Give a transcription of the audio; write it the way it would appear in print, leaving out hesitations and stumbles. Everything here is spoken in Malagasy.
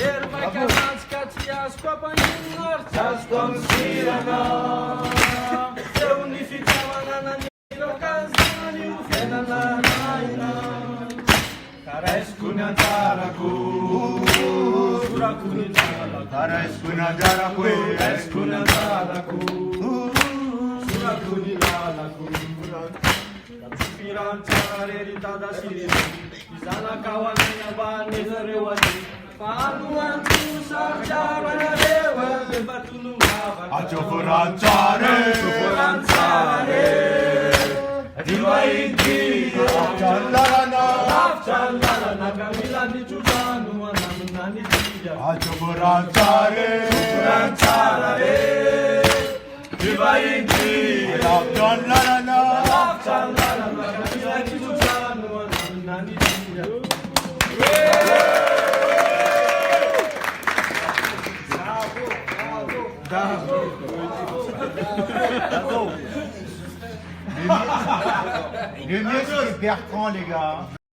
Erva kalanska tia skapaninar Czaskom sirana Se unificava na nirokazani Ufena naina Karesku nataraku Suraku nitaraku Karesku nataraku Karesku nataraku Suraku nitaraku Piran carareri tada siri Izana kawannya bani zarewati Panuan tu sarjara dewa Bebatu lumaba Acho furancare Diva inti Afchallarana Afchallarana Kamilan di Giuliano Anamnani dia Acho furancare Diva inti Afchallarana Afchallarana Kamilan di Giuliano Anamnani dia Le mieux c'est Bertrand les gars.